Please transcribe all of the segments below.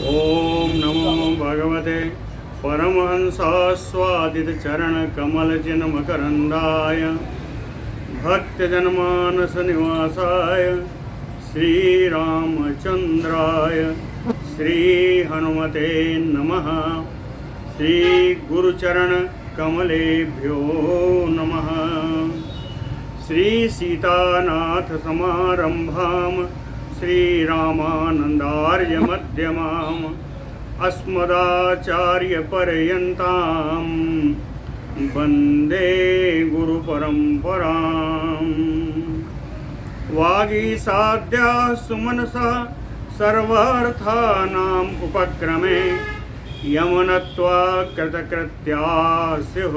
ओम नमो भगवते परमहंसास्वादित चरण कमल चिन्मकरंदाय भक्तजनमानस निवासाय श्रीरामचंद्राय श्री हनुमते नमः। श्री गुरुचरण कमलेभ्यो नमः। श्री सीतानाथ समारंभाम श्रीरामानंदार्य मध्यमाम् अस्मदाचार्य पर्यन्तां वन्दे गुरुपरम्पराम्। वागीसाद्या सुमनसा सर्वार्थानाम् उपक्रमे यमनत्वा कृतकृत्या स्युः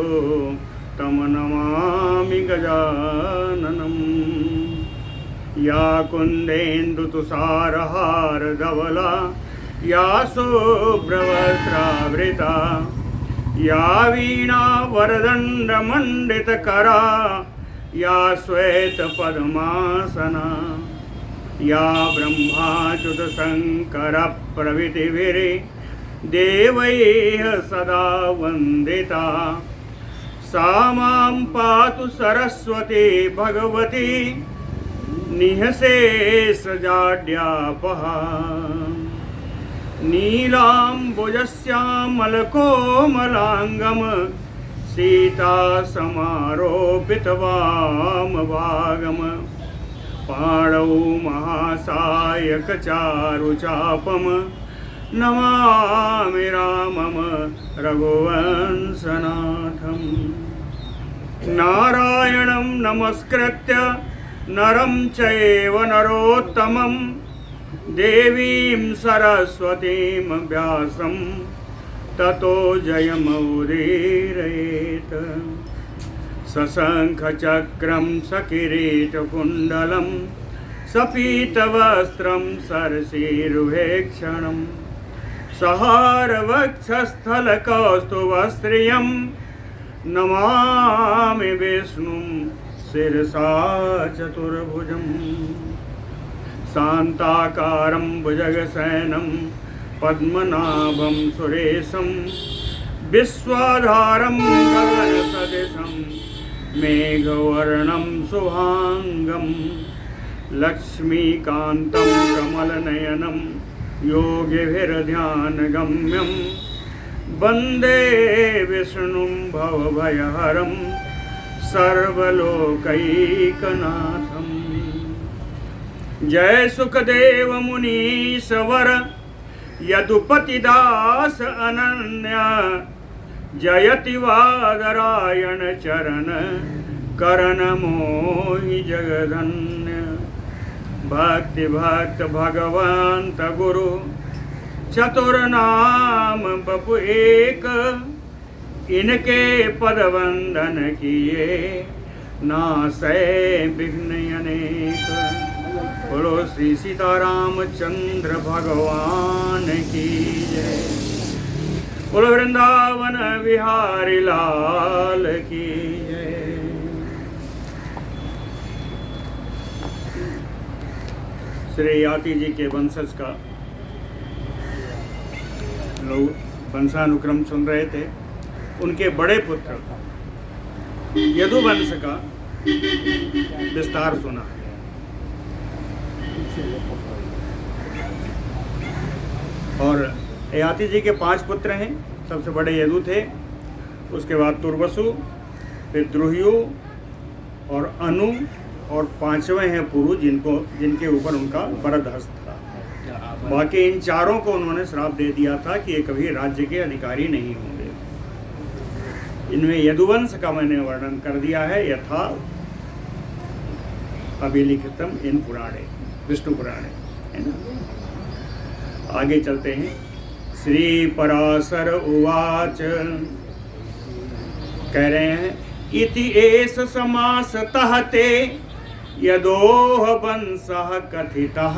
तं नमामि गजाननम्। या कुन्देन्दुतुषारहारधवला या शुभ्रवस्त्रावृता या वीणावरदण्डमण्डितकरा या श्वेतपद्मासना या ब्रह्माच्युतशङ्करप्रभृतिभिर्देवैः सदा वन्दिता सा मां पातु सरस्वती भगवती निःशेषजाड्यापहा। नीलाम्बुजश्यामलकोमलाङ्गं सीतासमारोपितवामभागं पाणौ महासायकचारुचापं नमामि रामं रघुवंशनाथं। नारायणं नमस्कृत्य नरं चैव नरोत्तमं देवीं सरस्वतीं व्यासं ततो जयमुदीरयेत्। सशङ्खचक्रं सकिरीटकुण्डलं सपीतवस्त्रं सरसीरुहेक्षणं सहारवक्षस्थलकौस्तुभस्त्रियं नमामि विष्णुं शिरसा चतुर्भुजं। शान्ताकारं भुजगशयनं पद्मनाभं सुरेशं विश्वाधारं गगनसदृशं मेघवर्णं शुभाङ्गं लक्ष्मीकान्तं कमलनयनं योगिभिर्ध्यानगम्यं वन्दे विष्णुं भवभयहरं सर्वलोकैकनाथम्। जय सुखदेव मुनीश्वर यदुपतिदास अनन्या जयति वादरायण चरण करण मोहि जगधन्य। भक्ति भक्त भगवंत गुरु चतुर्नाम बपु एक इनके पद वंदन किए नासै विघ्न अनेक। बोलो श्री सीतारामचंद्र भगवान की जय। बोलो वृंदावन विहारी लाल की जय। श्री याति जी के वंशज का लोग वंशानुक्रम सुन रहे थे। उनके बड़े पुत्र यदुवंश का विस्तार सुना। और ययाति जी के 5 पुत्र हैं। सबसे बड़े यदु थे, उसके बाद तुर्वसु, फिर द्रुह्यु और अनु, और 5वें हैं पुरु जिनके ऊपर उनका वरद हस्त था। बाकी इन चारों को उन्होंने श्राप दे दिया था कि ये कभी राज्य के अधिकारी नहीं होंगे। इनमें यदुवंश का मैंने वर्णन कर दिया है यथा अभिलिखितम इन पुराणे, विष्णु पुराणे, है ना। आगे चलते हैं। श्री पराशर उवाच, कह रहे हैं इति एष समासतः ते यदोह वंशः कथितः।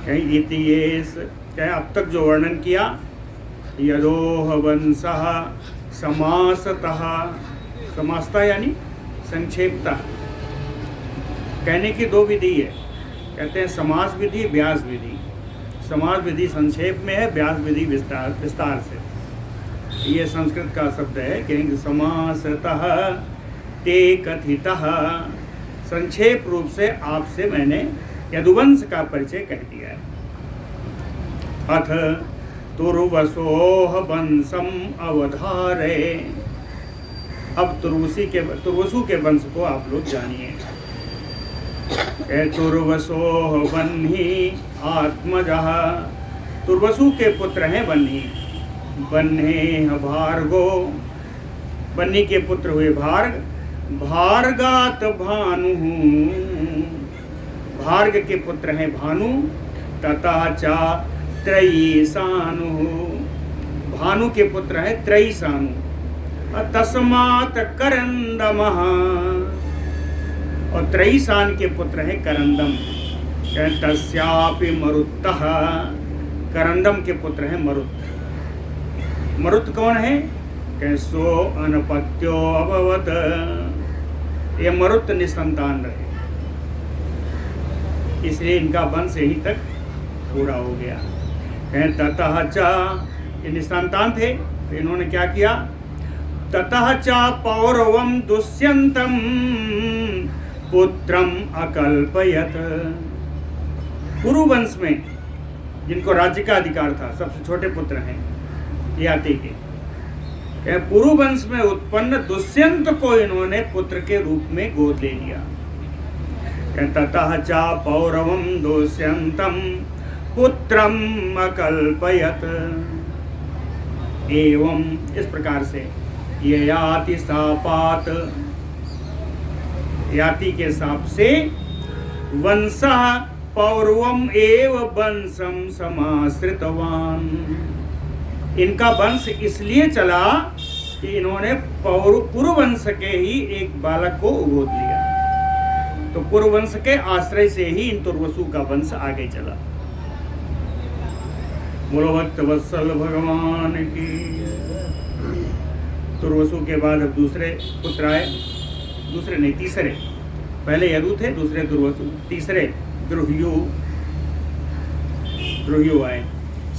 कहीं इति एष, क्या अब तक जो वर्णन किया, यदोह वंशः समासतः, समासता यानी संक्षेपता। कहने की 2 विधि है, कहते हैं समास विधि, व्यास विधि। समास विधि संक्षेप में है, व्यास विधि विस्तार से। ये संस्कृत का शब्द है, कहेंगे समासतः ते कथितः। संक्षेप रूप से आपसे मैंने यदुवंश का परिचय कह दिया है। अथ तुर्वसोह वंशम अवधारे। अब तुर्वसु के वंश को आप लोग जानिए। तुर्वसोह वह्नि आत्मजः। तुर्वसु के पुत्र हैं वह्नि। वह्नेः भार्गो। वह्नि के पुत्र हुए भार्ग। भार्गात भानु। भार्ग के पुत्र हैं भानु। तथा च त्रयीसानु। भानु के पुत्र हैं त्रयीसानु। तस्मात् करंदमः। और त्रयीसान के पुत्र हैं करंदम। तस्यापि मरुत्तः। करंदम के पुत्र हैं मरुत्। मरुत् कौन है? कैसो अनपत्यो अभवत। ये मरुत् निसंतान रहे, इसलिए इनका वंश यहीं तक पूरा हो गया। ततः च, ये निसंतान थे तो इन्होंने क्या किया? ततः च पौरवम दुष्यंतम पुत्रम अकल्पयत। कुरुवंश में जिनको राज्य का अधिकार था, सबसे छोटे पुत्र हैं याति के। पुरुवंश में उत्पन्न दुष्यंत को इन्होंने पुत्र के रूप में गोद ले लिया। ततः च पौरवम दुष्यंतम पुत्रम अकल्पयत। एवं इस प्रकार से ये याति सापात, याति के साप से वंशः पौरवम एव वंशम समाश्रितवान। इनका वंश इसलिए चला कि इन्होंने पुरुवंश के ही एक बालक को गोद लिया। तो पुरुवंश के आश्रय से ही इन तुर्वसु का वंश आगे चला। बोलो भक्त वत्सल भगवान की। तुर्वसु के बाद अब दूसरे पुत्र आए। दूसरे नहीं, तीसरे। पहले यदु थे, दूसरे तुर्वसु, तीसरे द्रुह्यु आए।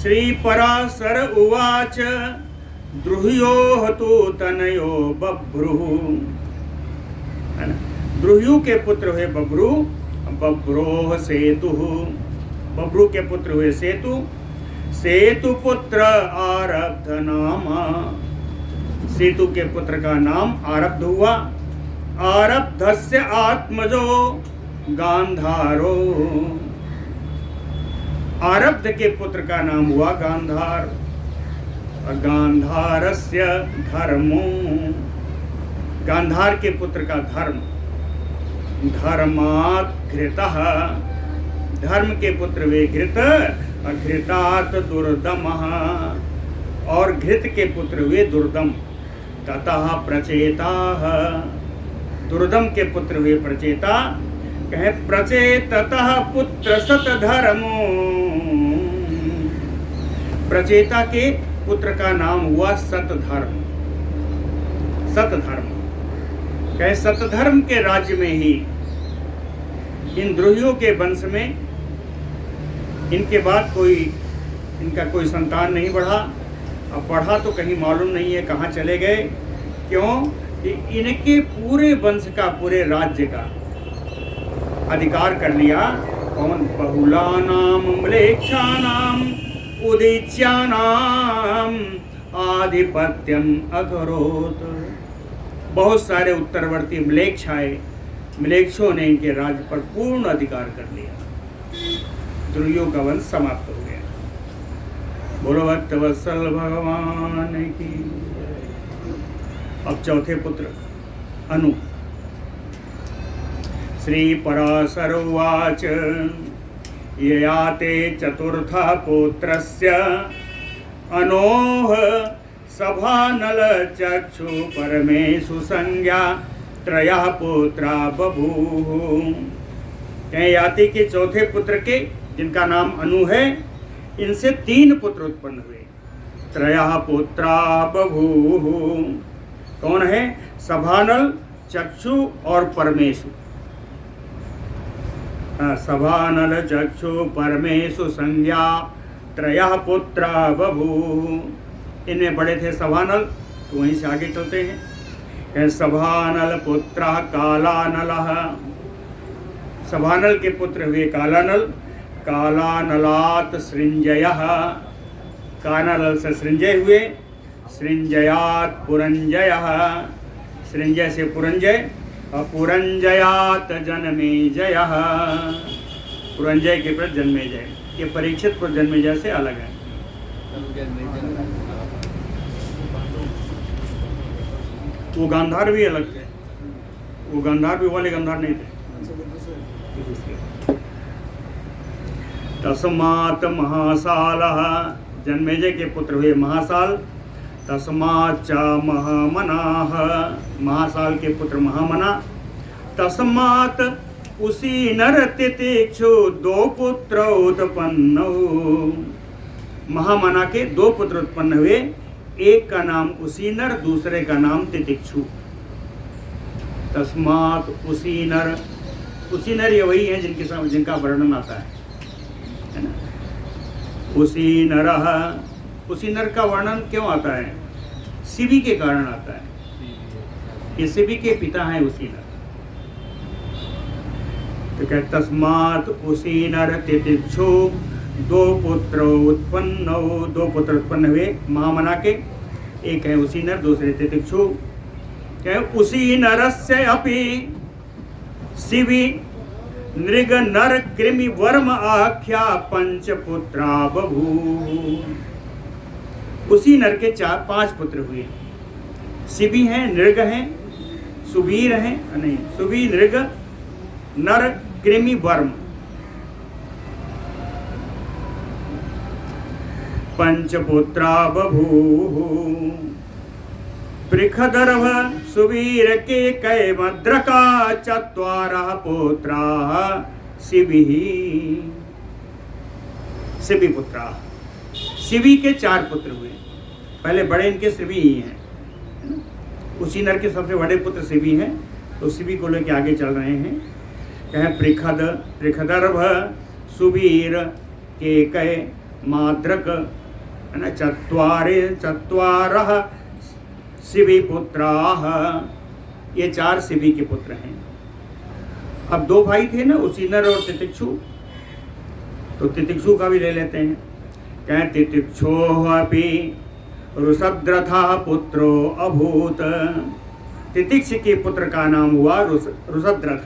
श्री पराशर उवाच द्रुह्यो तु तनयो बभ्रुः। है ना? द्रुह्यु के पुत्र हुए बभ्रु। बभ्रोः सेतुः। बभ्रु के पुत्र हुए सेतु। सेतु पुत्र आरब्ध नामा। सेतु के पुत्र का नाम आरब्ध हुआ। आरब्धस्य आत्मजो गांधारो। आरब्ध के पुत्र का नाम हुआ गांधार। गांधारस्य धर्मो। गांधार के पुत्र का धर्म। धर्मात् घृतः। धर्म के पुत्र वे घृत। घृतात् दुर्दमः। और घृत के पुत्र वे दुर्दम। ततः प्रचेताः। दुर्दम के पुत्र वे प्रचेता। कहे प्रचेततः पुत्र सतधर्मो। प्रचेता के पुत्र का नाम हुआ सतधर्म। सतधर्म कहे सतधर्म के राज्य में ही इन द्रोहियों के वंश में इनके बाद इनका कोई संतान नहीं बढ़ा। अब बढ़ा तो कहीं मालूम नहीं है कहाँ चले गए। क्यों कि इनके पूरे वंश का, पूरे राज्य का अधिकार कर लिया कौन? बहुलानाम म्लेच्छानाम उदीच्यानाम आधिपत्यम अकरोत। बहुत सारे उत्तरवर्ती म्लेच्छ आए। म्लेच्छों ने इनके राज्य पर पूर्ण अधिकार कर लिया। द्रुह्यों का वंश समाप्त हो गया। बोलो भक्त वत्सल भगवान की। अब चौथे पुत्र अनु। श्री पराशर उवाच ययाते चतुर्थ पुत्रस्य अनोह सभानल चक्षु परमेशु संज्ञा त्रयः पुत्रा बभूः। याति के चौथे पुत्र के, जिनका नाम अनु है, इनसे 3 पुत्र उत्पन्न हुए। त्रयः पुत्रा बभूः। कौन है? सभानल, चक्षु और परमेशु। सभानल चक्षु परमेशु संज्ञा त्रयः पुत्रा बभूव। इनमें बड़े थे सभानल, तो वहीं से आगे चलते हैं। सभानल पुत्रः कालानलः, सभानल के पुत्र हुए कालानल। कालानलात् सृंजयः, कालानल से सृंजय हुए। सृंजयात् पुरंजयः, सृंजय से पुरंजय। और पुरंजयात् जन्मेजयः, पुरंजय के प्रति जन्मेजय। ये परीक्षित पर जन्मेजय से अलग है। वो गांधार भी अलग थे, वो गांधार भी वाले गांधार नहीं थे। तस्मात् महासालः, जन्मेजय के पुत्र हुए महासाल। तस्मात् च महामनाः, महासाल के पुत्र महामना। तस्मात् उसी नर तितिक्षु दो पुत्र उत्पन्न, महामना के दो पुत्र उत्पन्न हुए। एक का नाम उसी नर, दूसरे का नाम तितिक्षु। तस्मात् उसी नर, उसी नर ये वही है जिनका वर्णन आता है ना। उसी नरः, उसी नर का वर्णन क्यों आता है? शिवी के कारण आता है। ये शिवी के पिता हैं उसी नर। तो क्या तस्मात् उसी नर तितिक्षु दो पुत्र उत्पन्न, दो पुत्र उत्पन्न हुए महामना के। एक है उसी नर, दूसरे तितिक्षु। क्या उसी नरस्य अपि शिवी नृग नर कृमि वर्म आख्या पंच पुत्रा बभूव। उसी नर के 5 पुत्र हुए। शिवी हैं, नृग हैं, सुवीर हैं, नहीं सुवी, नृग, नर, कृमि, वर्म। पंचपुत्रा बभूव। पृखदर्भ सुवीर के कै मद्रका चत्वारः पुत्राः शिविः। शिवी पुत्रा, शिवी के 4 पुत्र हुए। पहले बड़े इनके शिवी ही हैं। उसी नर के सबसे बड़े पुत्र शिवी हैं, तो शिवी को लेके आगे चल रहे हैं। कहें पृखदर्भ सुवीर के कै माद्रक, है ना, चत्वारः शिवी पुत्राः। ये 4 शिवी के पुत्र हैं। अब 2 भाई थे ना, उसी नर और तितिक्षु, तो तितिक्षु का भी ले लेते हैं। कहें तितिक्षोः अपि रुषद्रथः पुत्रो अभूत। तितिक्ष के पुत्र का नाम हुआ रुषद्रथ।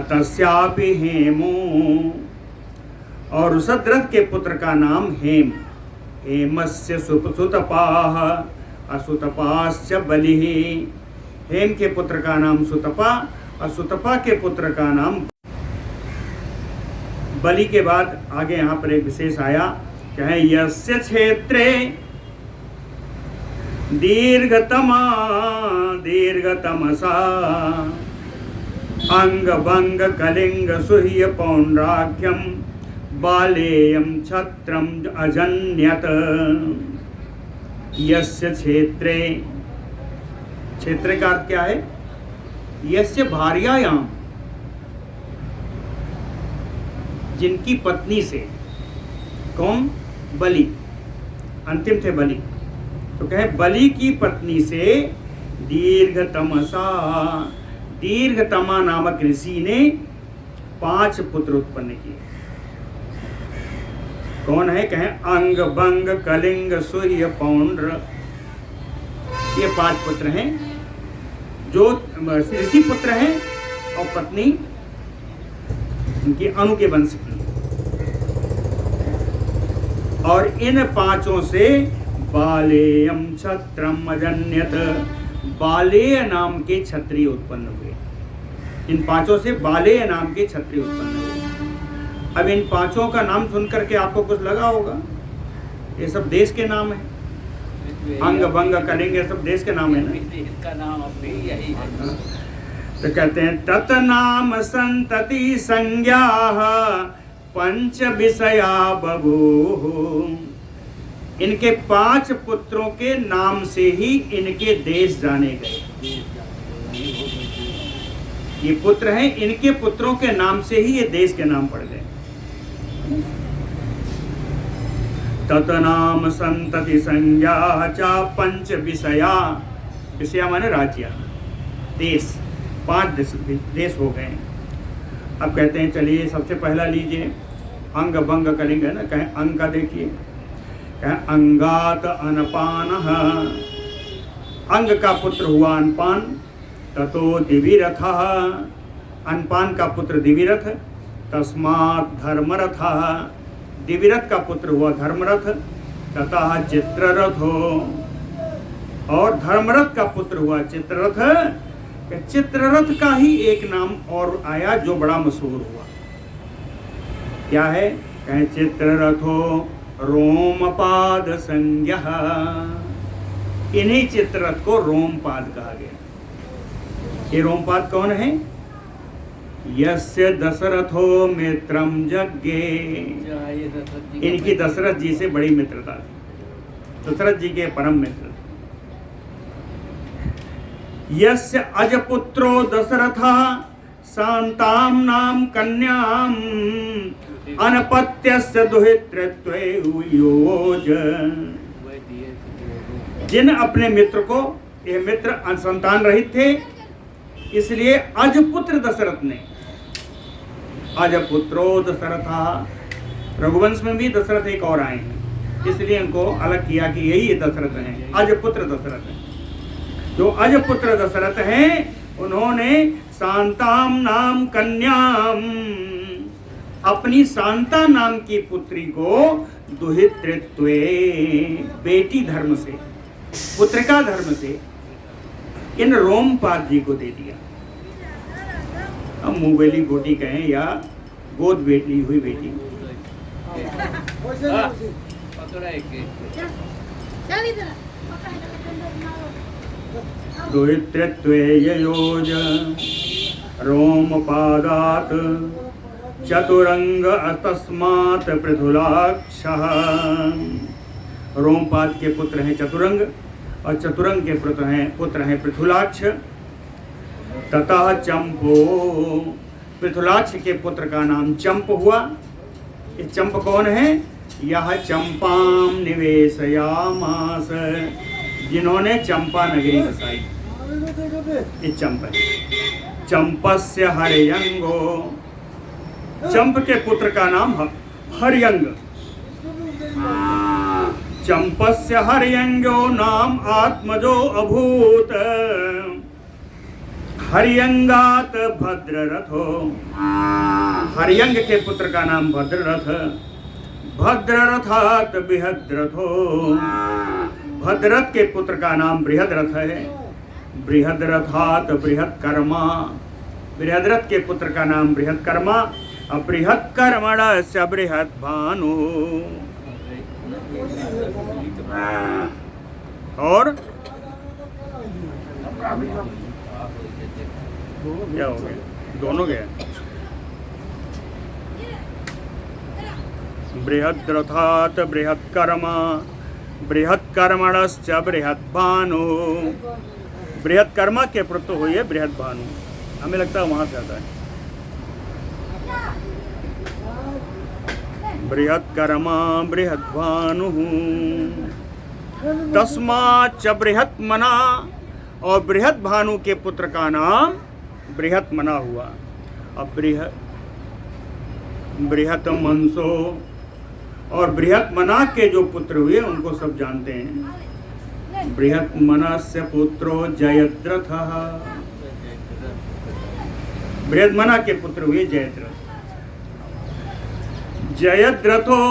तस्यापि हेमो, और रुषद्रथ के पुत्र का नाम हेम। हेमस्य सुतपाः असुतपाश्च बलिः। हेम के पुत्र का नाम सुतपा, और सुतपा के पुत्र का नाम बलि। के बाद आगे यहाँ पर एक विशेष आया, कहें यस्य क्षेत्रे दीर्घतमसा अंग भंग कलिंग सुह्य पौंड्राख्यम बालेयम छत्रम अजन्यत। यस्य क्षेत्रे, क्षेत्र का अर्थ क्या है? यस्य भार्यायाम, जिनकी पत्नी से। कौन? बलि, अंतिम थे बलि। तो कहे बलि की पत्नी से दीर्घतमसा, दीर्घतमा नामक ऋषि ने 5 पुत्र उत्पन्न किए। कौन है? कहें अंग बंग कलिंग सूर्य पौंड्र। ये 5 पुत्र हैं जो ऋषि पुत्र हैं, और पत्नी उनकी अनु के वंश की। और इन 5 से बालेयम छत्रम अजन्यत, बालेय नाम के क्षत्रिय उत्पन्न हुए। इन 5 से बालेय नाम के क्षत्रिय उत्पन्न हुए। अब इन 5 का नाम सुन करके आपको कुछ लगा होगा, ये सब देश के नाम है। अंग भंग कलिंग ये सब देश के नाम है ना। इसका नाम अपने यही है। तो कहते हैं तत नाम संतति संज्ञाः पंच विषया बभूव। इनके 5 पुत्रों के नाम से ही इनके देश जाने गए। ये पुत्र हैं, इनके पुत्रों के नाम से ही ये देश के नाम पड़ गए। ततनाम संतति संज्ञा चा पंच विषया, विषया माने राज्य, देश, 5 देश हो गए। अब कहते हैं चलिए सबसे पहला लीजिए, अंग भंग करेंगे ना, कहें अंग का देखिए, कहें अंगात अनपानः, अंग का पुत्र हुआ अनपान, ततो दिविरथः, अनपान का पुत्र दिविरथ, तस्मात् धर्मरथः, दिविरथ का पुत्र हुआ धर्मरथ, ततः चित्ररथो, और धर्मरथ का पुत्र हुआ चित्ररथ। चित्ररथ का ही एक नाम और आया जो बड़ा मशहूर हुआ, क्या है? कहें चित्ररथो रोमपाद संज्ञः, इन्हीं चित्ररथ को रोमपाद कहा गया। ये रोमपाद कौन है? यस्य दशरथो मित्रम जज्ञे, इनकी दशरथ जी से बड़ी मित्रता थी, दशरथ जी के परम मित्र। यस्य अजपुत्रो दशरथः शांताम नाम कन्याम अनपत्यस्य दुहितृत्वे योज, जिन अपने मित्र को, ये मित्र संतान रहित थे, इसलिए अजपुत्र दशरथ ने, अजपुत्रो दशरथः, रघुवंश में भी दशरथ एक और आए हैं, इसलिए इनको अलग किया कि यही दशरथ हैं, अजपुत्र दशरथ हैं। जो अजपुत्र दशरथ हैं उन्होंने शांताम नाम कन्याम, अपनी शांता नाम की पुत्री को दुहितृत्वे, बेटी धर्म से, पुत्रिका धर्म से इन रोमपाद जी को दे दिया। हम मुंहबेली बेटी कहें या गोद बेटी हुई बेटी। दुहितृत्वे ययोज रोमपादात् चतुरंग तस्मात् पृथुलाक्षः, रोमपाद के पुत्र हैं चतुरंग, और चतुरंग के पुत्र हैं पृथुलाक्ष। ततः चंपो, पृथुलाक्ष के पुत्र का नाम चंप हुआ। ये चंप कौन है? यह चंपाम निवेशयामास, जिन्होंने चंपा नगरी बसाई, ये चंप है। चंपस्य हर्यंगो, चंप के पुत्र का नाम हर्यंग। चंपस्य हर्यंगो नाम आत्मजो अभूत, हर्यंगात भद्ररथो, हर्यंग के पुत्र का नाम भद्ररथ, भद्ररथात बृहद्रथो, भद्ररथ के पुत्र का नाम बृहद्रथ है, बृहद्रथात बृहत्कर्मा, बृहद्रथ के पुत्र का नाम बृहत्कर्मा, और बृहत्कर्मणस्य बृहद्भानु, और क्या हो गया? दोनों गए। बृहद्रथात बृहत्कर्मा, बृहत्कर्मणश्च बृहद्भानु, बृहत्कर्मा के पुत्र हुए बृहद्भानु। हमें लगता है वहां से आता है। बृहत्कर्मा बृहद्भानु तस्माच्च बृहत्मना, और बृहद्भानु के पुत्र का नाम बृहत्मना हुआ। अब बृहत्मंसो, और बृहत्मना के जो पुत्र हुए उनको सब जानते हैं। बृहत्मनस्य पुत्रो जयद्रथः, बृहत्मना के पुत्र हुए जयद्रथ। जयद्रथो,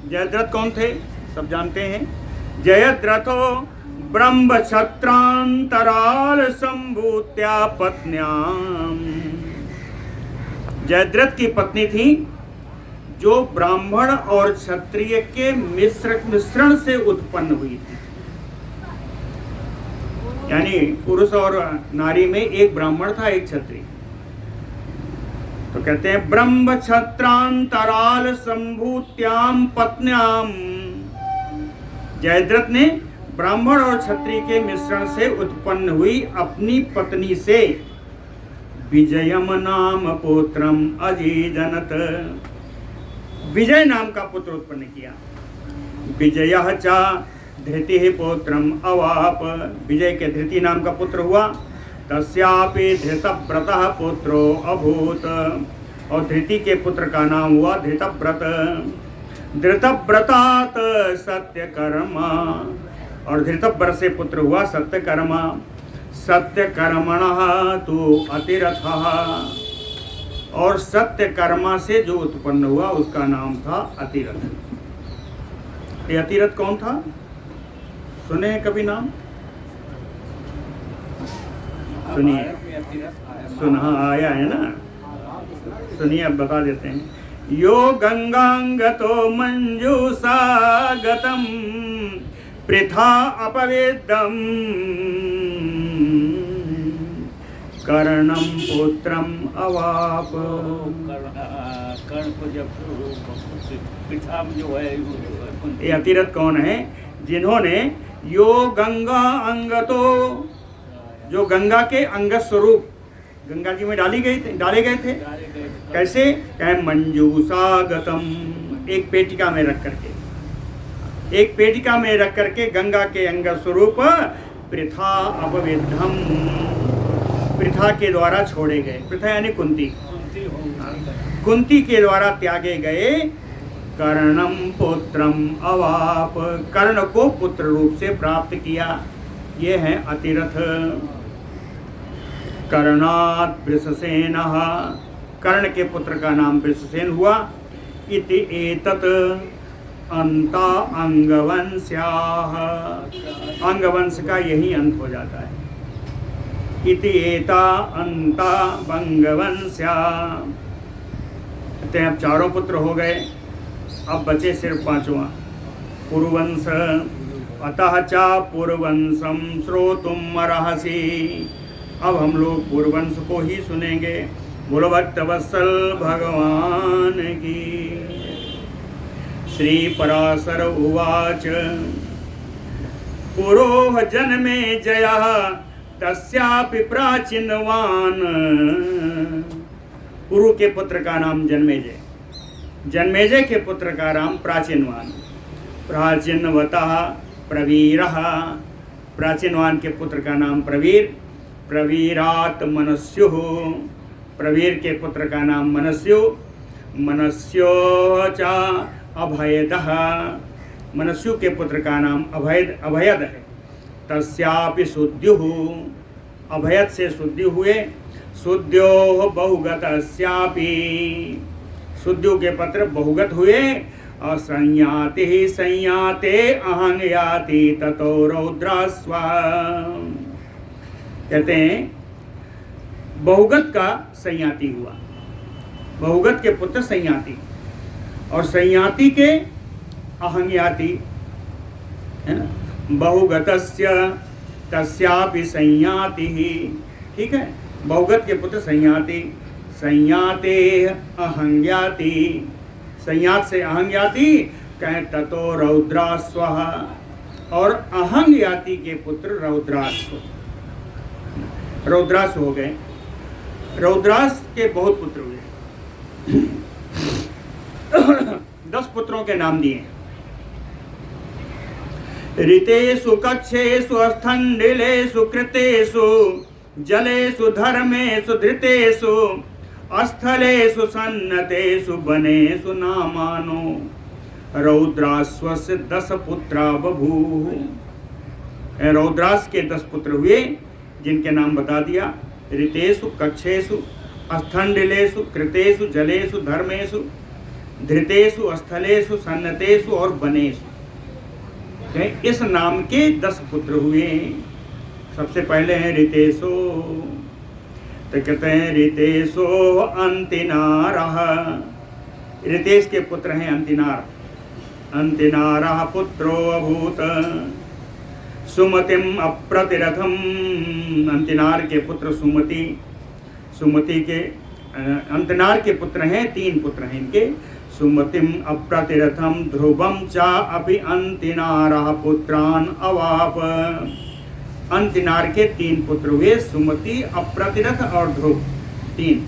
जयद्रथ कौन थे? सब जानते हैं। जयद्रथो ब्रह्मक्षत्रांतराल संभूत्या पत्न्याम, जयद्रथ की पत्नी थी जो ब्राह्मण और क्षत्रिय के मिश्रण से उत्पन्न हुई थी, यानी पुरुष और नारी में एक ब्राह्मण था एक क्षत्रिय। तो कहते हैं ब्रह्म क्षत्रांतराल संभूत्याम पत्न्याम, जयद्रथ ने ब्राह्मण और क्षत्रिय के मिश्रण से उत्पन्न हुई अपनी पत्नी से विजयम नाम पुत्रम अजीजनत, विजय नाम का पुत्र उत्पन्न किया। विजयः च धृतिः पुत्रम अवाप, विजय के धृति नाम का पुत्र हुआ। तस्यापि धृतव्रतः पुत्रो अभूत, और धृति के पुत्र का नाम हुआ धृतव्रत। धृतव्रतात् सत्यकर्मा, और धृतव्रत से पुत्र हुआ सत्यकर्मा। सत्यकर्मणः तु अतिरथः, और सत्यकर्मा से जो उत्पन्न हुआ उसका नाम था अतिरथ। ये अतिरथ कौन था? सुने हैं कभी नाम? सुनिए, सुना आया है ना, सुनिए अब बता देते हैं। यो गंगांगतो मंजूषा गतम पृथा अपवेदम कर्णम पुत्रम अवाप। कर्ण को जब पृथा जो है, ये अतिरथ कौन है? जिन्होंने यो गंगा अंगतो, जो गंगा के अंग स्वरूप गंगा जी में डाले गए थे। कैसे? कहे मंजूषा गतम, एक पेटिका में रख करके, एक पेटिका में रख करके गंगा के अंग स्वरूप पृथा अपवेद्धम, पृथा के द्वारा छोड़े गए। पृथा यानी कुंती, कुंती के द्वारा त्यागे गए। कर्णम पुत्रम अवाप, कर्ण को पुत्र रूप से प्राप्त किया। ये है अतिरथ। कर्णात् वृषसेनः, कर्ण के पुत्र का नाम वृषसेन हुआ। इति एतत् अंता अंगवंश्याः, अंगवंश का यही अंत हो जाता है। इति एता अंता अंगवंश्या। अब चारों पुत्र हो गए, अब बचे सिर्फ पांचवा पुरुवंश। अतः चा पुरुवंशम श्रोतुम अर्हसि, अब हम लोग पुरुवंश को ही सुनेंगे। बोलो भक्तवत्सल भगवान की। श्री पराशर उवाच पुरोह जन्मे जयः तस्यापि प्राचीनवान। पुरु के पुत्र का नाम जन्मेजय, जन्मेजय के पुत्र का नाम प्राचीनवान। प्राचीनवतः प्रवीरः, प्राचीनवान के पुत्र का नाम प्रवीर। प्रवीरात् मनस्युः, प्रवीर के पुत्र का नाम मनस्यु। मनस्यो च अभयदः, मनस्यु के पुत्र का नाम अभयद है। तस्यापि शुद्युः, अभयद से शुद्यु हुए। शुद्योः बहुगतस्यापि, शुद्यु के पुत्र बहुगत हुए। और संयाति ही संयाते अहं याति ततो रौद्रास्व, कहते हैं बहुगत का संयाति हुआ, बहुगत के पुत्र संयाति, और संयाति के अहं याति, है ना। बहुगतस्य तस्यापि संयाति ही, ठीक है। बहुगत के पुत्र संयाति, संयाते अहं याति, संयात से अहं याति, कहें ततो रौद्रास्व, और अहं याति के पुत्र रौद्रास्व, रौद्रास हो गए। रौद्रास के बहुत पुत्र हुए। 10 पुत्रों के नाम दिए। ऋतेषु कक्षेषु स्थंडिलेषु कृतेषु जलेषु धर्मेषु धृतेषु स्थलेषु सन्नतेषु वनेषु नामानो रौद्रास्वस्य 10 पुत्रा बभूव। रौद्रास के 10 पुत्र हुए, जिनके नाम बता दिया। ऋतेषु कक्षेषु स्थंडिलेषु कृतेषु जलेषु धर्मेषु धृतेषु स्थलेषु सन्नतेषु और वनेषु, इस नाम के 10 पुत्र हुए। सबसे पहले हैं ऋतेषु, तो कहते हैं ऋतेषु अंतिनारः, ऋतेश के पुत्र हैं अंतिनार। अंतिनारः पुत्रो अभूत सुमतिम अप्रतिरथम, अंतिनार के पुत्र सुमति। सुमति के अंतिनार के पुत्र हैं, 3 पुत्र हैं इनके। सुमतिम अप्रतिरथम ध्रुवम चा अपि अंतिनारः पुत्रान अवाप। अंतिनार के 3 पुत्र हुए, सुमति, अप्रतिरथ और ध्रुव, 3।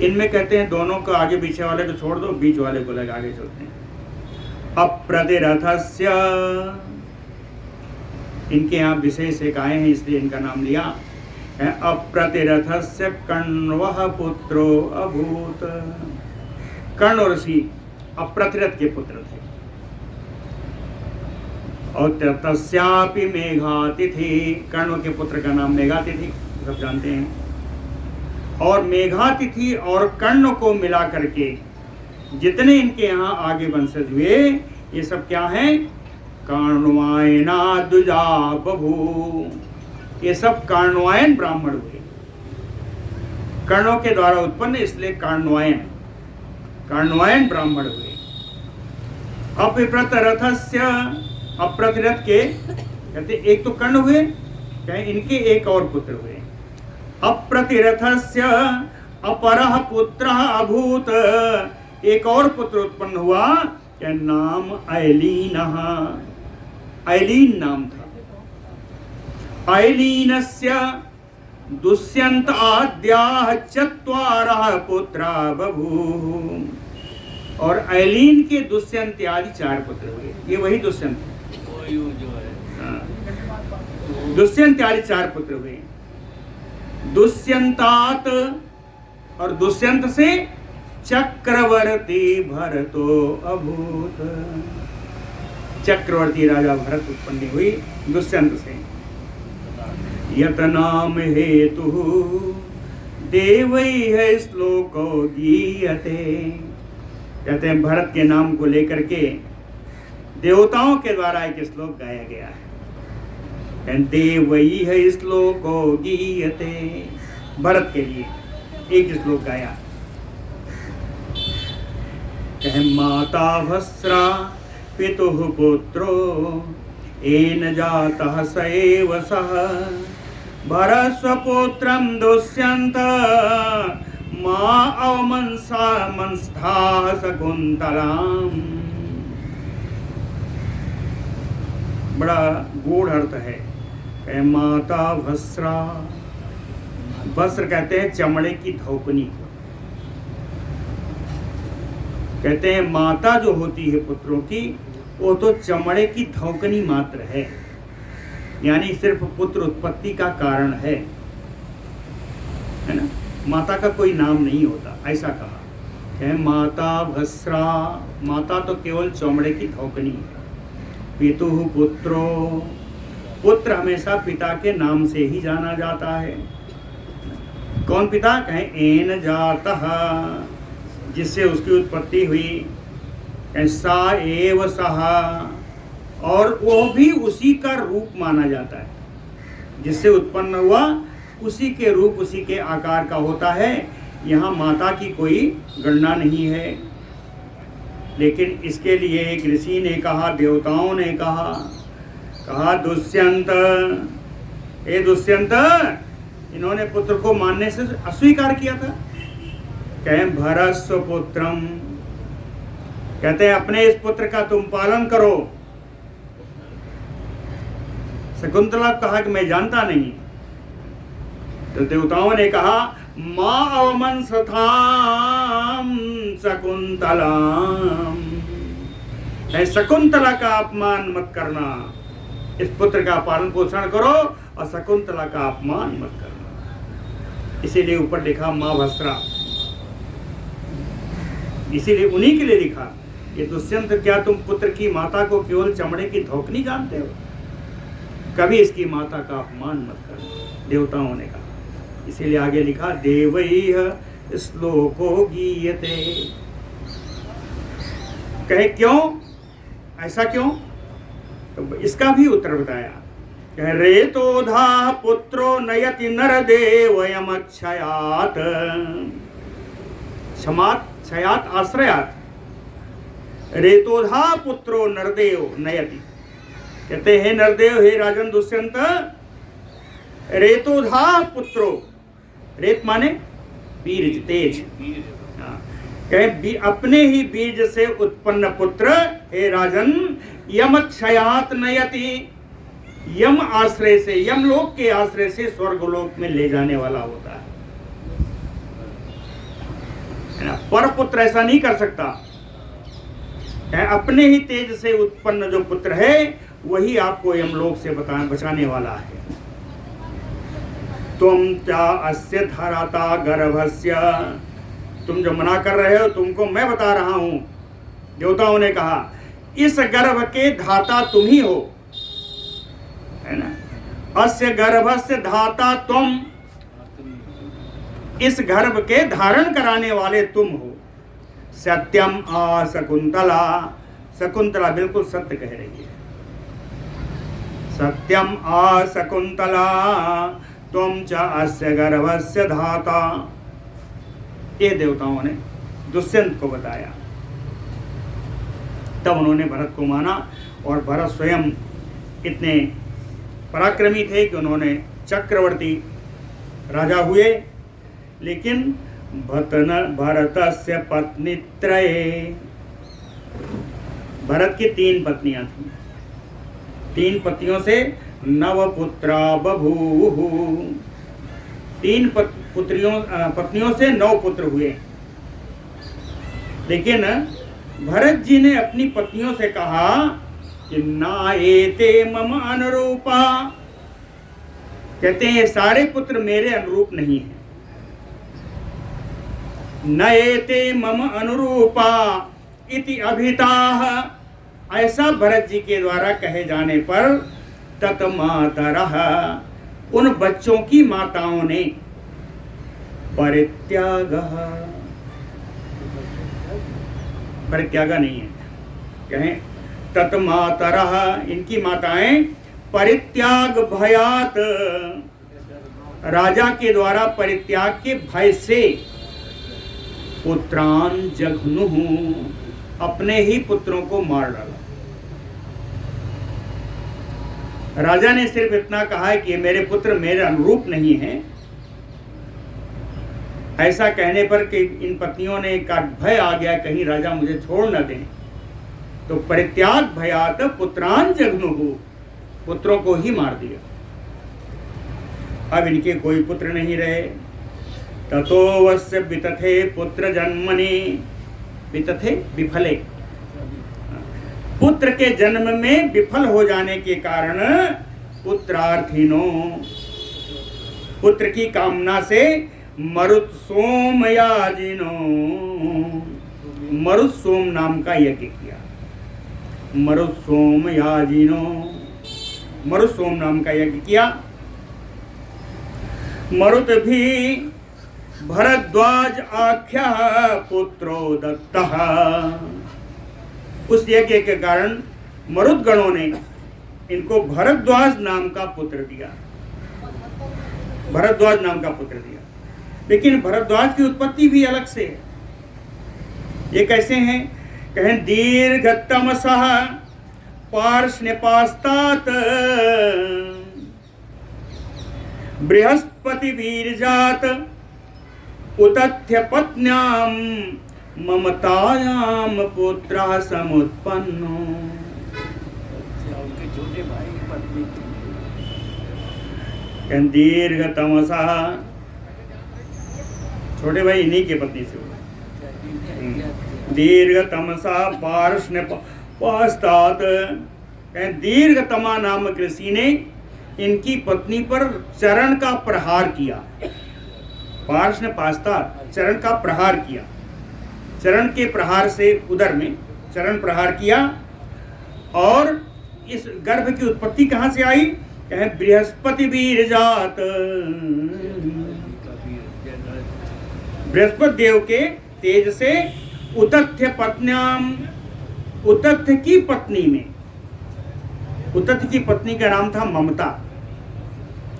इनमें कहते हैं दोनों को आगे पीछे वाले को छोड़ दो, बीच वाले को लगा आगे चलते हैं। अप्रतिरथस्य, इनके यहाँ विशेष एक आए हैं इसलिए इनका नाम लिया है। अप्रतिरथस्य कण्वः पुत्रो अभूत। कर्ण ऋषि अप्रतिरथ के पुत्र थे। और तस्यापि मेघातिथि, कर्ण के पुत्र का नाम मेघातिथि, सब जानते हैं। और मेघातिथि और कर्ण को मिला करके जितने इनके यहाँ आगे वंशज हुए ये सब क्या हैं? कार्णवायना द्विजा बभू, ये सब कार्णवायन ब्राह्मण हुए। कर्णों के द्वारा उत्पन्न इसलिए कार्णवायन ब्राह्मण हुए। अप्रतिरथस्य, अप्रतिरथ के कहते एक तो कर्ण हुए, कहें इनके एक और पुत्र हुए। अप्रतिरथस्य अपरः पुत्रः अभूत, एक और पुत्र उत्पन्न हुआ, क्या नाम ऐलीनः, ऐलीन नाम था। ऐलीनस्य दुष्यंत आद्याः चत्वारः पुत्रा बभूव। और ऐलीन के दुष्यंत आदि 4 पुत्र हुए। ये वही दुष्यंत जो है, दुष्यंत आदि 4 पुत्र हुए। दुष्यंतात, और दुष्यंत से चक्रवर्ती भरतो अभूत, चक्रवर्ती राजा भरत उत्पन्न हुई दुष्यंत से। यत नाम हेतु देवैः श्लोको गीयते, कहते हैं भरत के नाम को लेकर के देवताओं के द्वारा एक श्लोक गाया गया है। देवैः श्लोको गीयते, भरत के लिए एक श्लोक गाया। माता भस्रा पितुः पुत्रो येन जातः स एव सः भरत स्वपुत्रं दुष्यन्त मा अवमंसा मंस्थाः शकुन्तलाम्। बड़ा गूढ़ अर्थ है। माता भस्रा, वस्त्र कहते हैं चमड़े की धौकनी को। कहते हैं माता जो होती है पुत्रों की वो तो चमड़े की धौकनी मात्र है, यानी सिर्फ पुत्र उत्पत्ति का कारण है ना, माता का कोई नाम नहीं होता, ऐसा कहा है। माता भस्रा, माता तो केवल चमड़े की धौकनी है। पितुः पुत्रो, पुत्र हमेशा पिता के नाम से ही जाना जाता है। कौन पिता? कहें एन जातः, जिससे उसकी उत्पत्ति हुई। सा एव सहा, और वो भी उसी का रूप माना जाता है, जिससे उत्पन्न हुआ उसी के रूप उसी के आकार का होता है। यहाँ माता की कोई गणना नहीं है। लेकिन इसके लिए एक ऋषि ने कहा, देवताओं ने कहा दुष्यंत, ए दुष्यंत, इन्होंने पुत्र को मानने से अस्वीकार किया था। कहें भरत स्वपुत्रम, कहते हैं अपने इस पुत्र का तुम पालन करो। शकुंतला कहा कि मैं जानता नहीं। तो देवताओं ने कहा मां अवमंसथाम शकुंतलाम, शकुंतला का अपमान मत करना, इस पुत्र का पालन पोषण करो और शकुंतला का अपमान मत करना। इसीलिए ऊपर लिखा मां भस्रा, इसीलिए उन्हीं के लिए लिखा ये दुष्यंत, क्या तुम पुत्र की माता को केवल चमड़े की धौकनी जानते हो? कभी इसकी माता का अपमान मत करो, देवताओं ने कहा। इसीलिए आगे लिखा देवैः श्लोको गीयते। कहे क्यों, ऐसा क्यों? तो इसका भी उत्तर बताया। कहे रेतोधा पुत्रो नयति नरदेवयमक्षयात्, क्षमात् क्षयात् आश्रयात्, रेतोधा पुत्रो नरदेव नयति। कहते हैं नरदेव, हे राजन दुष्यंत, रेतोधा पुत्रो, रेत माने बीज, तेज। कहे अपने ही बीज से उत्पन्न पुत्र, हे राजन, यम क्षयात नयति, यम आश्रय से, यमलोक के आश्रय से स्वर्गलोक में ले जाने वाला होता है ना। पर पुत्र ऐसा नहीं कर सकता। अपने ही तेज से उत्पन्न जो पुत्र है वही आपको यमलोक से बचाने वाला है। तुम चा अस्य धाराता गर्भस्य, तुम जो मना कर रहे हो तुमको मैं बता रहा हूं। देवताओं ने कहा इस गर्भ के धाता तुम ही हो, है ना। अस्य गर्भस्य धाता तुम, इस गर्भ के धारण कराने वाले तुम हो। सत्यम आ शकुंतला, शकुंतला बिल्कुल सत्य कह रही है। सत्यम आ शकुंतला तुम च अस्य गर्भस्य धाता, ये देवताओं ने दुष्यंत को बताया। तब उन्होंने भरत को माना और भरत स्वयं इतने पराक्रमी थे कि उन्होंने चक्रवर्ती राजा हुए। लेकिन भरतस्य पत्नीत्रये, भरत की 3 पत्नियां थीं। 3 पत्नियों से नवपुत्रा बभूः, 3 पत्नियों से 9 पुत्र हुए। लेकिन भरत जी ने अपनी पत्नियों से कहा कि ना एते मम अनुरूपा, कहते हैं ये सारे पुत्र मेरे अनुरूप नहीं हैं। न एते मम अनुरूपा इति अभिताः, ऐसा भरत जी के द्वारा कहे जाने पर ततमातरः, उन बच्चों की माताओं ने परित्यागः, परित्यागा नहीं है, कहें ततमातरः, इनकी माताएं परित्याग भयात, राजा के द्वारा परित्याग के भय से पुत्रान जघनुः, अपने ही पुत्रों को मार डाला। राजा ने सिर्फ इतना कहा है कि मेरे पुत्र मेरे अनुरूप नहीं हैं। ऐसा कहने पर कि इन पत्नियों ने का भय आ गया कहीं राजा मुझे छोड़ न दें, तो परित्याग भयात पुत्रान जघनुः, पुत्रों को ही मार दिया। अब इनके कोई पुत्र नहीं रहे। ततोवस्य वितथे पुत्र जन्मनि, वितथे विफले, पुत्र के जन्म में विफल हो जाने के कारण पुत्रार्थिनो, पुत्र की कामना से मरुत सोम याजिनो, मरुत सोम नाम का यज्ञ किया। मरुत सोम याजिनो, मरुत सोम नाम का यज्ञ किया। मरुत भी भरद्वाज आख्या पुत्रो दत्तः, उस यज्ञ के कारण मरुदगणों ने इनको भरद्वाज नाम का पुत्र दिया, भरद्वाज नाम का पुत्र दिया। लेकिन भरद्वाज की उत्पत्ति भी अलग से है। ये कैसे हैं? कहें दीर्घतमसः पार्ष्णपास्तात बृहस्पति वीरजात उतथ्य पत्न्याम ममतायाम पुत्रः समुत्पन्नो, उनके छोटे भाई की पत्नी थी। दीर्घतमसा, छोटे भाई इन्हीं की पत्नी से हुआ। दीर्घतमसा पार्ष्णपास्तात, दीर्घतमा नामक ऋषि ने इनकी पत्नी पर चरण का प्रहार किया। पार्ष्णपास्तात, चरण का प्रहार किया। चरण के प्रहार से उदर में चरण प्रहार किया। और इस गर्भ की उत्पत्ति कहाँ से आई? कहें बृहस्पति वीरजात, बृहस्पति देव के तेज से उतथ्य पत्न्याम, उतथ्य की पत्नी में, उतथ्य की पत्नी का नाम था ममता।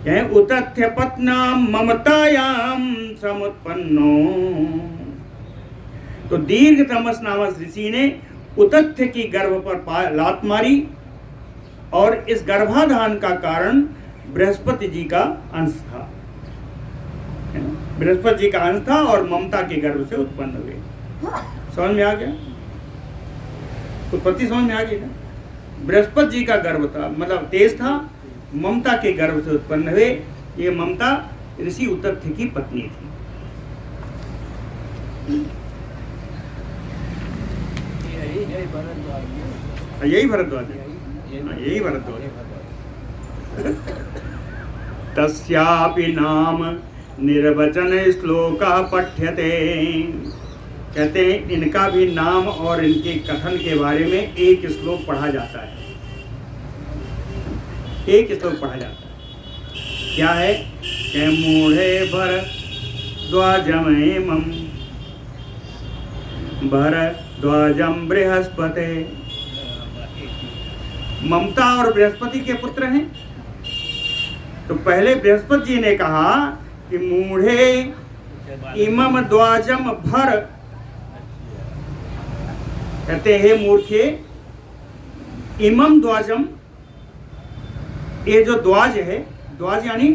कहें उतथ्य पत्न्याम ममतायाम समुत्पन्नो, तो दीर्घतमस नामक ऋषि ने उतथ्य की गर्भ पर लात मारी और इस गर्भाधान का कारण बृहस्पति जी का अंश था। बृहस्पति जी का अंश था और ममता के गर्भ से उत्पन्न हुए। समझ में आ गया? उत्पत्ति समझ में आ गई ना? बृहस्पति जी का गर्भ था, मतलब तेज था, ममता के गर्भ से उत्पन्न हुए। ये ममता ऋषि उतथ्य की पत्नी थी। यही है भरद्वाज। यही भरद्वाज है, यही भरद्वाज है। तस्यापि नाम निर्वचन श्लोकः पठ्यते। कहते हैं इनका भी नाम और इनके कथन के बारे में एक श्लोक पढ़ा जाता है, एक श्लोक पढ़ा जाता है। क्या है? कि मूढ़े भरद्वाजमेमं भरद्वाजं बृहस्पते। ममता और बृहस्पति के पुत्र हैं। तो पहले बृहस्पति जी ने कहा कि मूढ़े इमम द्वाजम भर, कहते हैं मूर्खे इमम द्वाजम, ये जो द्वाज है, द्वाज यानी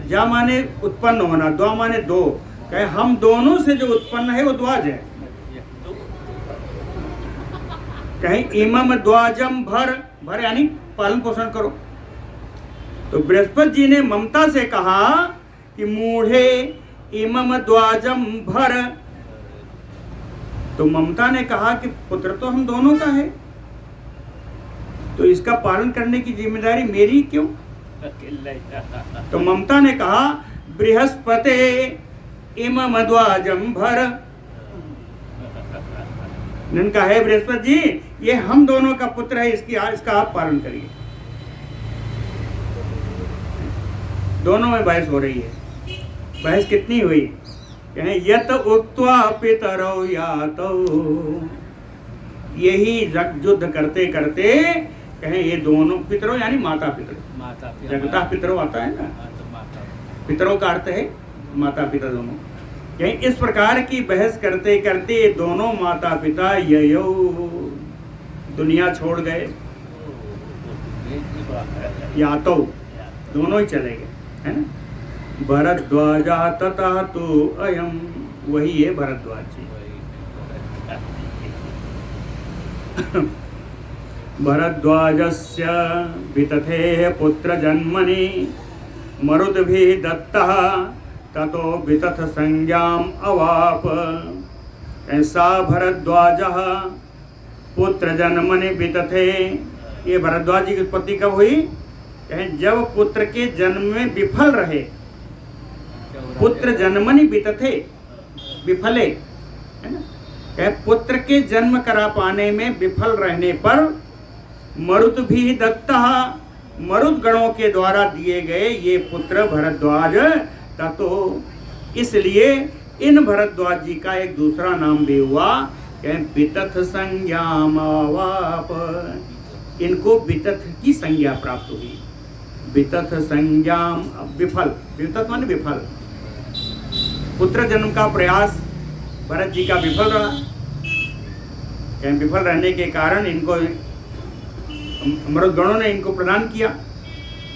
जा माने उत्पन्न होना, द्वा माने दो, कहे हम दोनों से जो उत्पन्न है वो द्वाज है। कहीं इमम द्वाजम भर, भर यानी पालन पोषण करो। तो बृहस्पति जी ने ममता से कहा कि मूढ़े इमम द्वाजम भर। तो ममता ने कहा कि पुत्र तो हम दोनों का है, तो इसका पालन करने की जिम्मेदारी मेरी क्यों? तो ममता ने कहा बृहस्पते इमम द्वाजम भर। इन्होंने कहा है बृहस्पति जी ये हम दोनों का पुत्र है, इसका आप पालन करिए। दोनों में बहस हो रही है। बहस कितनी हुई? कहें यत उक्त्वा पितरौ यातौ, यही युद्ध करते करते कहें ये दोनों पितरों यानी माता पितर, जगता पितरों आता है ना, पितरों का अर्थ है माता पिता दोनों। कहीं इस प्रकार की बहस करते करते ये दोनों माता पिता ययो दुनिया छोड़ गए, यातौ दोनों ही चले गए, है ना। भरद्वाजा तथा तो अयम, वही है भरद्वाज जी। भरद्वाजस्य वितथे पुत्र जन्मनि मरुद्भिः दत्तः ततो वितथ संज्ञाम अवाप। ऐसा भरद्वाजः पुत्र जन्मनि वितथे, ये भरद्वाज जी की उत्पत्ति कब हुई? कहें जब पुत्र के जन्म में विफल रहे। पुत्र जन्मनि वितथे, विफले, है ना। कहें पुत्र के जन्म करा पाने में विफल रहने पर मरुत भी दत्ता, मरुत गणों के द्वारा दिए गए ये पुत्र भरद्वाज। ततो इसलिए इन भरद्वाज जी का एक दूसरा नाम भी हुआ, कहें वितथ संज्ञामावाप, इनको वितथ की संज्ञा प्राप्त हुई। वितथ संज्ञाम, विफल, वितथ माने विफल, पुत्र जन्म का प्रयास भरत जी का विफल रहा। कहें विफल रहने के कारण इनको मरुदगणों ने इनको प्रदान किया,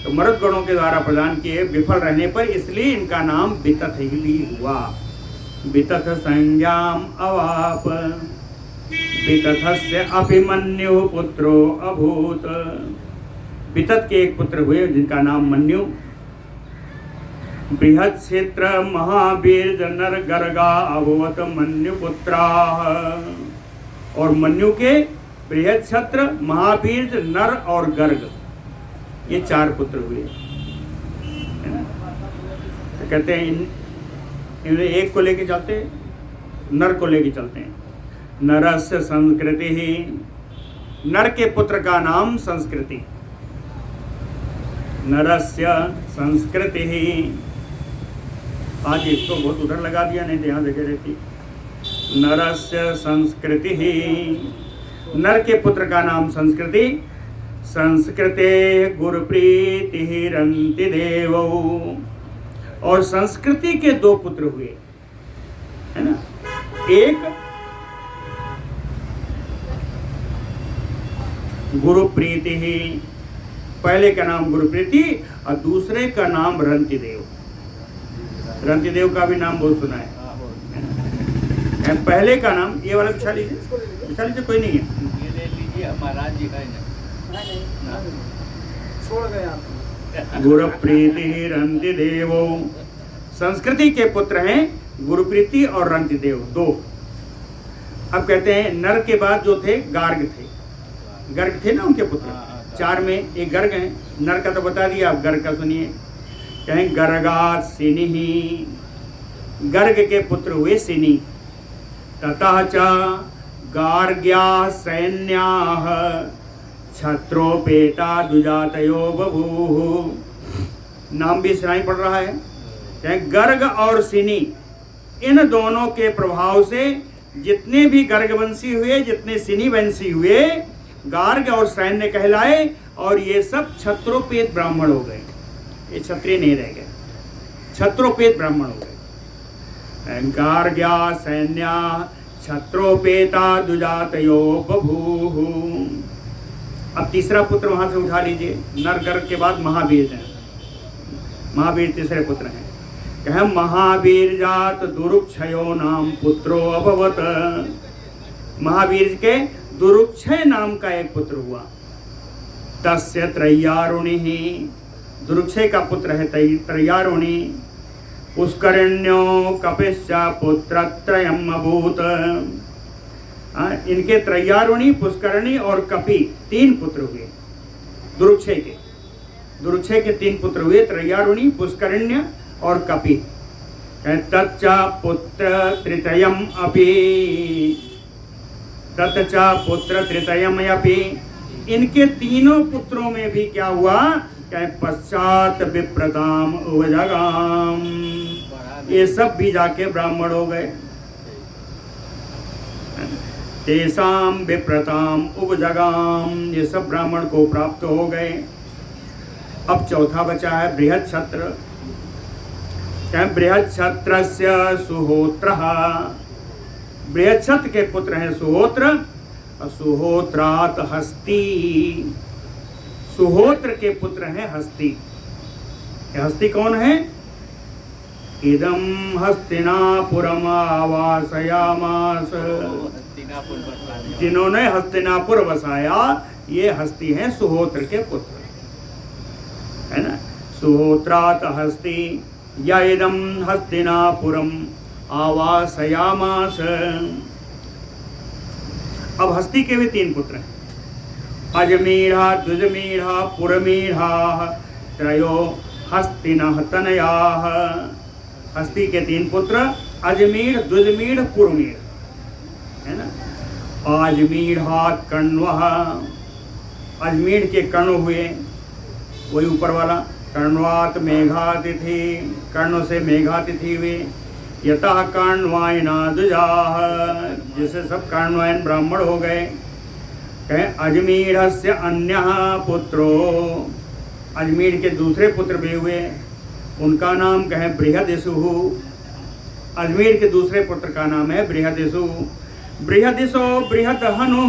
तो मरुदगणों के द्वारा प्रदान किए विफल रहने पर, इसलिए इनका नाम वितथ ही हुआ। वितथ संज्ञाम अवाप वितथस्य अभिमन्यु पुत्रो अभूत। वितथ के एक पुत्र हुए जिनका नाम मन्यु। बृहत् क्षेत्र महावीर नर गर्गा अभवत मन्यु पुत्राः, और मन्यु के बृहत् क्षत्र महावीर नर और गर्ग, ये चार पुत्र हुए। तो कहते हैं इन्हें एक को लेके चलते, नर को लेके चलते हैं। नरस्य संस्कृति ही, नर के पुत्र का नाम संस्कृति। नरस्य संस्कृति ही, आज इसको बहुत उधर लगा दिया, नहीं तो यहाँ जगह रहती। नरस्य संस्कृति ही, नर के पुत्र का नाम संस्कृति। संस्कृते गुरुप्रीति रंति देवो, और संस्कृति के दो पुत्र हुए, है ना। एक गुरुप्रीति ही, पहले का नाम गुरुप्रीति और दूसरे का नाम रंतिदेव। रंतिदेव का भी नाम बहुत सुना है। पहले का नाम, ये वाला विशाली से कोई नहीं है, ये ले लीजिए, महाराज जी का है ना, छोड़ गए आप। गुरुप्रीति रंतिदेवो, संस्कृति के पुत्र हैं गुरुप्रीति और रंतिदेव, दो। अब कहते हैं नर के बाद जो थे गार्ग थे, गर्ग थे ना उनके पुत्र, चार में एक गर्ग है। नर का तो बता दिया, अब गर्ग का सुनिए। कहें गर्गात सिनि, गर्ग के पुत्र हुए सिनि। ततः च गार्ग्या सैन्याः क्षत्रोपेता दुजातयो बभूः। नाम भी सुनाई पड़ रहा है। कहें गर्ग और सिनि, इन दोनों के प्रभाव से जितने भी गर्गवंशी हुए, जितने सिनि वंशी हुए, गार्ग और सैन्य कहलाए, और ये सब क्षत्रोपेत ब्राह्मण हो गए। ये क्षत्रिय नहीं रह गए, क्षत्रोपेत ब्राह्मण हो गए। गार्ग्या सैन्या क्षत्रोपेता दुजातयो बभूः। अब तीसरा पुत्र वहां से उठा लीजिए। नर गर्ग के बाद महावीर हैं, महावीर तीसरे पुत्र हैं। कह महावीर जात दुरुक्षयो नाम पुत्रो अभवत। महावीर के दुरुक्षय नाम का एक पुत्र हुआ। तस्य त्रय्यारुणि, दुरुक्षय का पुत्र है त्रय्यारुणि। पुष्करिण्यो कपिश्च पुत्रत्रयम् अभूत। इनके त्रय्यारुणि, पुष्करणी और कपि तीन पुत्र हुए दुरुक्षय के। दुरुक्षय के तीन पुत्र हुए, त्रय्यारुणि, पुष्करिण्य और कपि। तच्च पुत्र तृतीयम् अपि, तच्च पुत्र तृतीयम् अपि। इनके तीनों पुत्रों में भी क्या हुआ? पश्चात विप्रताम उपजगाम। ये सब भी जाके ब्राह्मण हो गए। तेसाम विप्रताम उपजगाम, ये सब ब्राह्मण को प्राप्त हो गए। अब चौथा बचा है बृहत् क्षत्र। क्या बृहत् क्षत्रस्य सुहोत्रः। बृहत् क्षत्र के पुत्र हैं सुहोत्र, और सुहोत्रात हस्ती। सुहोत्र के पुत्र हैं हस्ती। हस्ती कौन है? इदम हस्तिनापुरम आवासयामास, जिन्होंने हस्तिनापुर बसाया, ये हस्ती हैं सुहोत्र के पुत्र, है ना। सुहोत्रात हस्ती या इदम हस्तिनापुरम आवासयामास। अब हस्ती के भी तीन पुत्र हैं। अजमीढ़ा, द्विजमीढ़ा, पुरमीढ़ा, त्रयो हस्तिनः तनयाः। हस्ती के तीन पुत्र अजमीढ़, द्विजमीढ़, पुरमीढ़, है ना। अजमीढ़ात् कण्वः, अजमीढ़ के कण्व हुए, वही ऊपर वाला। कण्वात् मेघातिथि, कर्ण से मेघातिथि हुए। यतः कण्वायना द्विजाः, जिसे सब कण्वायन ब्राह्मण हो गए। कहें अजमीढ़स्य अन्यः पुत्रो, अजमीढ़ के दूसरे पुत्र भी हुए, उनका नाम कहें बृहदिषु। अजमीढ़ के दूसरे पुत्र का नाम है बृहदिषु। बृहदिषो बृहदहनु,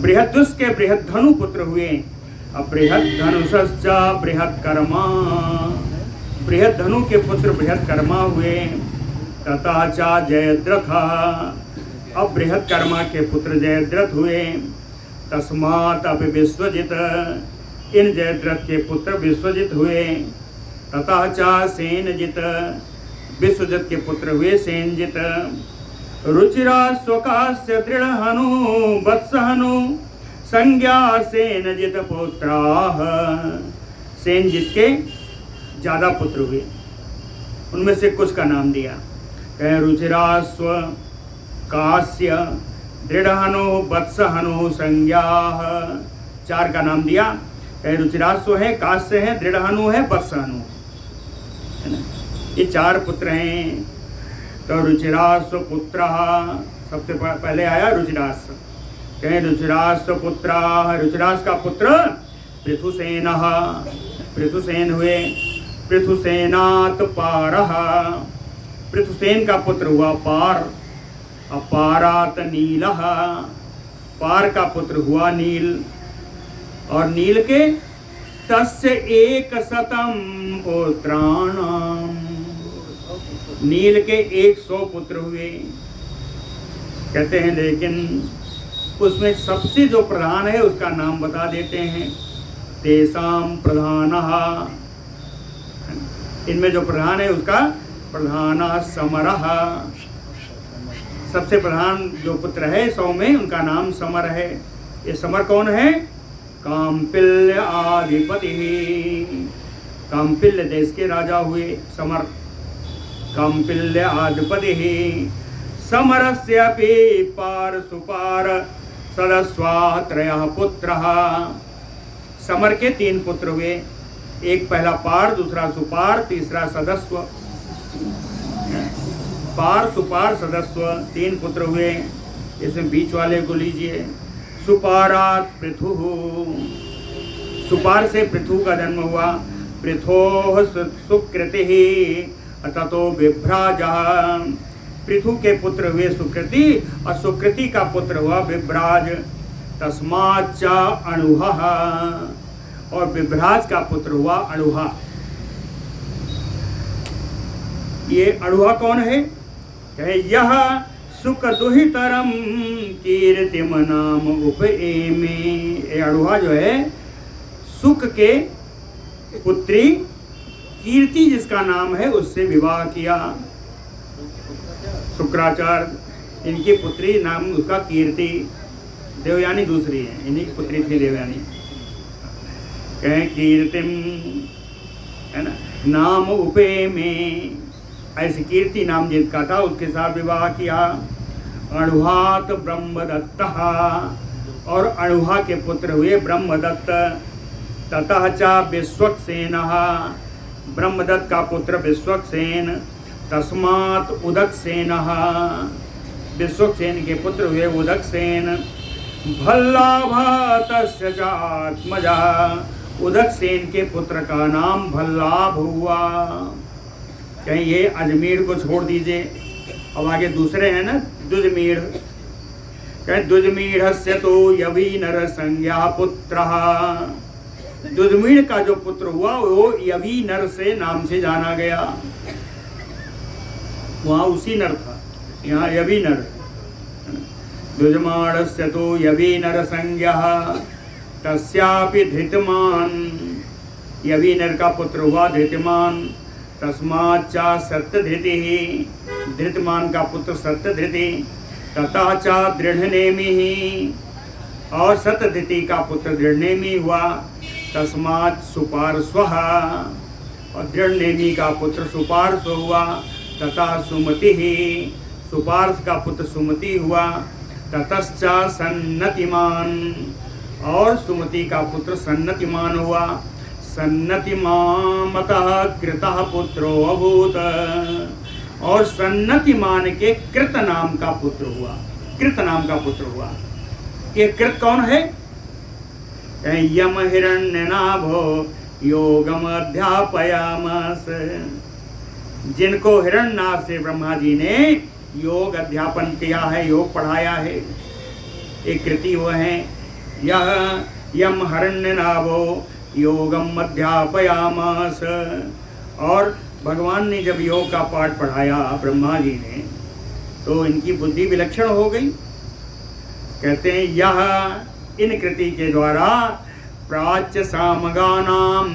बृहदुष के बृहदधनु पुत्र हुए। अब बृहदधनुषश्च बृहत्कर्मा, बृहदधनु के पुत्र बृहत्कर्मा हुए। तथा च जयद्रथ, अब बृहत्कर्मा के पुत्र जयद्रथ हुए। तस्मात् अपि विश्वजित, इन जयद्रथ के पुत्र विश्वजित हुए। तथा च सेनजित, विश्वजित के पुत्र हुए सेनजित। रुचिरा स्वकास्य दृढ़हनु वत्सहनु संज्ञा सेनजित पुत्राः। सेनजित के ज्यादा पुत्र हुए, उनमें से कुछ का नाम दिया। कह रुचिरास्व कास्य दृढ़हनु वत्सहनु संज्ञाः, चार का नाम दिया। कह रुचिरास्व है, कास्य है, दृढ़हनु है, वत्सहनु है ना। ये चार पुत्र हैं। तो रुचिरास्व पुत्र, सबसे पहले आया रुचिरास्व। कहें रुचिरास्व पुत्र, रुचिरास का पुत्र पृथुसेन, पृथुसेन हुए। पृथुसेनात् पारः, पृथुसेन का पुत्र हुआ पार। अपारात नीलः, पार का पुत्र हुआ नील। और नील के तस्य 100 पुत्राणाम, नील के 100 पुत्र हुए। कहते हैं लेकिन उसमें सबसे जो प्रधान है उसका नाम बता देते हैं। तेसाम प्रधानः, इनमें जो प्रधान है उसका प्रधान समरः, सबसे प्रधान जो पुत्र है 100 में, उनका नाम समर है। ये समर कौन है? काम्पिल्य आधिपति, काम्पिल्य देश के राजा हुए समर, काम्पिल्य आधिपति। समरस्यापि पार सुपार सदस्वा त्रयः पुत्रः, समर के 3 पुत्र हुए, एक पहला पार, दूसरा सुपार, तीसरा सदस्व। पार सुपार सदस्व 3 पुत्र हुए। इसमें बीच वाले को लीजिए। सुपारात पृथु, सुपार से पृथु का जन्म हुआ। पृथोः सुकृति ततो बिभ्राजः, पृथु के पुत्र हुए सुकृति और सुकृति का पुत्र हुआ बिभ्राज। तस्माच्च अणुहः, और बिभ्राज का पुत्र हुआ अणुहा। ये अणुहा कौन है? कहे यह सुख दुहितरम कीर्तिम नाम उपएमे, ये अणुहा जो है सुख के पुत्री कीर्ति जिसका नाम है उससे विवाह किया। शुक्राचार्य, इनकी पुत्री नाम उसका कीर्ति, देवयानी दूसरी है, इन्हीं की पुत्री थी देवयानी। कहें कीर्तिम, है ना, नाम उपे में, ऐसी कीर्ति नाम जिनका था उसके साथ विवाह किया। अणुहात ब्रह्मदत्त, और अणुहा के पुत्र हुए ब्रह्मदत्त। ततः च विश्वक्सेनः, ब्रह्मदत्त का पुत्र विश्वक्सेन। तस्मात् उदकसेनः, विश्वक्सेन के पुत्र हुए उदकसेन। भल्लाभ तस्य च आत्मजा, उदकसेन के पुत्र का नाम भल्लाभ हुआ। कहीं ये अजमेर को छोड़ दीजिए, अब आगे दूसरे हैं ना, दुजमीढ़। कहीं दुजमीढ़स्य तो यवीनर संज्ञा पुत्रः, दुजमीढ़ का जो पुत्र हुआ वो यवीनर से नाम से जाना गया। वहाँ उसी नर था, यहाँ यवीनर। दुजमाणस्य तो यवीनर संज्ञः तस्यापि धृतमान, यवीनर का पुत्र हुआ धृतमान। तस्माच्च सत्यधृतिः, धृतमान का पुत्र सत्यधृति। तथा च दृढ़नेमिः, और सत्यधृति का पुत्र दृढ़नेमी हुआ। तस्मात् सुपार्श्वः, और दृढ़नेमी का पुत्र सुपार्श्व हुआ। तथा सुमतिः, सुपार्श्व का पुत्र सुमति हुआ। ततश्च सन्नतिमान, और सुमति का पुत्र सन्नतिमान हुआ। सन्नतिमामतः कृतः पुत्रो अभूत, और सन्नतिमान के कृत नाम का पुत्र हुआ, कृत नाम का पुत्र हुआ। ये कृत कौन है? यम हिरण्यनाभो योगम अध्यापयामास, जिनको हिरण्यनाभ से ब्रह्मा जी ने योग अध्यापन किया है, योग पढ़ाया है। एक कृति वो है, यह यम हिरण्यनाभो योगम अध्यापयामास, और भगवान ने जब योग का पाठ पढ़ाया ब्रह्मा जी ने, तो इनकी बुद्धि विलक्षण हो गई। कहते हैं यह इन कृति के द्वारा प्राच्य सामगानाम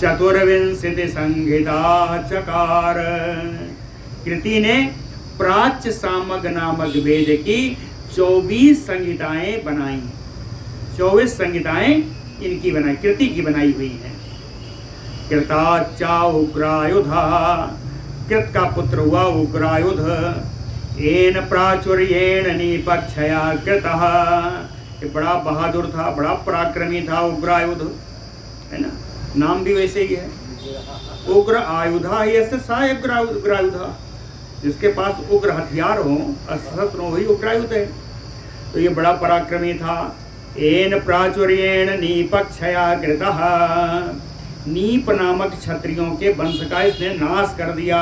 चतुर्विंशति संहिता चकार, कृति ने प्राच्य सामग नामक वेद की 24 संहिताएं बनाई। 24 संहिताएं इनकी बनाई, कृति की बनाई हुई हैं। कृताच्चा उग्रायुधा, कृत का पुत्र हुआ उग्रायुध। येन प्राचुर्येण निपक्षया कृतः, ये बड़ा बहादुर था, बड़ा पराक्रमी था उग्रायुध, है ना, नाम भी वैसे ही है। उग्र आयुधा ही ऐसे सा उग्रायुधा, जिसके पास उग्र हथियार हो, अस्त्र हो, वही उग्रायुध है। तो ये बड़ा पराक्रमी था। येन प्राचुर्येण निपक्षया कृतः, नीप नामक क्षत्रियों के वंश का इसने नाश कर दिया,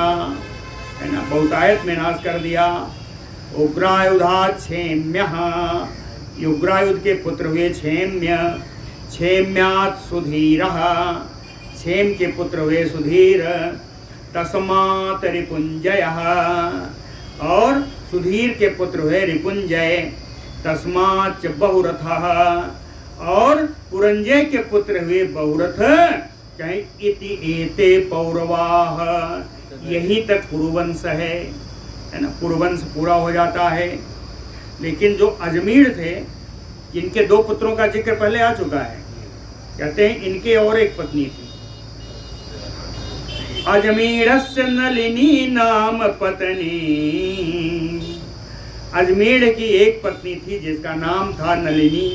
है ना, बहुतायत में नाश कर दिया। उग्रायुधा क्षेम्यः, उग्रायुध के पुत्र हुए क्षेम्य। क्षेम्यात् सुधीरः, क्षेम के पुत्र हुए सुधीर। तस्मात् रिपुंजयः, और सुधीर के पुत्र हुए रिपुंजय। तस्मात् बहुरथः, और पुरंजय के पुत्र हुए बहुरथ। कहें इति एते पौरवाह, यही तक पुरुवंश है ना, पुरुवंश पूरा हो जाता है। लेकिन जो अजमेर थे, जिनके 2 पुत्रों का जिक्र पहले आ चुका है, कहते हैं इनके और एक पत्नी थी। अजमेरस्य नलिनी नाम पत्नी, अजमेर की एक पत्नी थी जिसका नाम था नलिनी।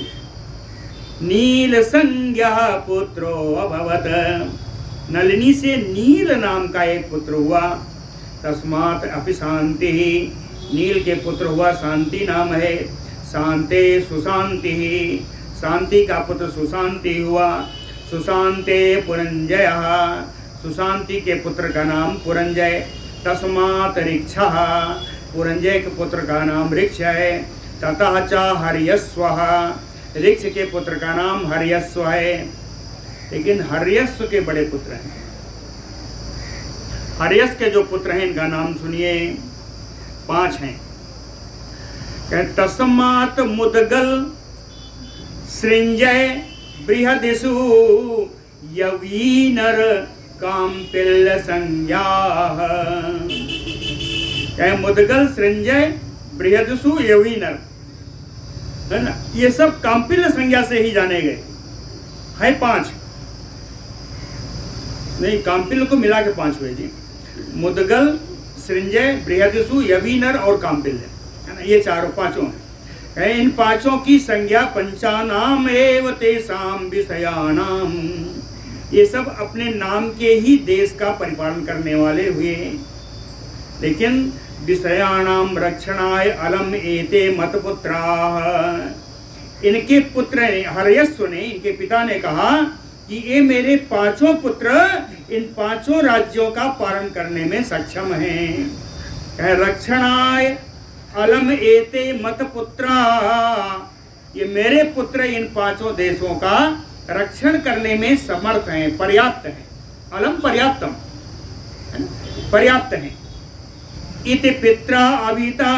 नील संज्ञा पुत्रो अभवत, नलिनी से नील नाम का एक पुत्र हुआ। तस्मात् अपि शांति, नील के पुत्र हुआ शांति नाम है। शांते सुशांति, शांति का पुत्र सुशांति हुआ। सुशांते पुरंजय, सुशांति के पुत्र का नाम पुरंजय। तस्मात् ऋक्षः, पुरंजय के पुत्र का नाम ऋक्ष है। ततः च हर्यस्वः, ऋक्ष के पुत्र का नाम हर्यस्व है। लेकिन हर्यस्व के बड़े पुत्र हैं। हर्यस के जो पुत्र हैं इनका नाम सुनिए, 5 हैं। तस्मात् मुदगल सृंजय बृहदिषु यवीनर काम्पिल संज्ञाः। मुदगल सृंजय बृहदिषु यवीनर, है ना, ये सब काम्पिल संज्ञा से ही जाने गए है। 5 नहीं, काम्पिल को मिला के 5 हुए जी। मुदगल, सृंजय, बृहदिषु, यवीनर और काम्पिल है ना, ये 5 हैं। इन 5 की संज्ञा पंचानाम एव तेषाम विषयानाम, ये सब अपने नाम के ही देश का परिपालन करने वाले हुए। लेकिन विषयाणाम रक्षणाय अलम एते मतपुत्राः, इनके पुत्र ने, हर्यस्व ने, इनके पिता ने कहा कि ये मेरे 5 पुत्र इन 5 राज्यों का पालन करने में सक्षम हैं। रक्षणाय अलम एते मतपुत्रा, ये मेरे पुत्र इन 5 देशों का रक्षण करने में समर्थ हैं, पर्याप्त हैं। अलम पर्याप्तम, पर्याप्त हैं। इति पित्रा अभिता,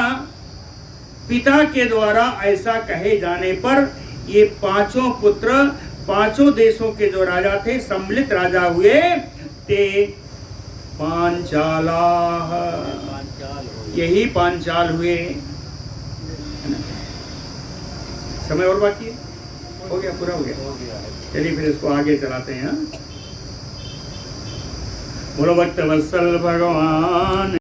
पिता के द्वारा ऐसा कहे जाने पर ये 5 पुत्र 5 देशों के जो राजा थे, सम्मिलित राजा हुए। ते पांचाला, यही पांचाल हुए। समय और बाकी है? हो गया, पूरा हो गया। चलिए फिर इसको आगे चलाते हैं। बोलो भक्त वत्सल भगवान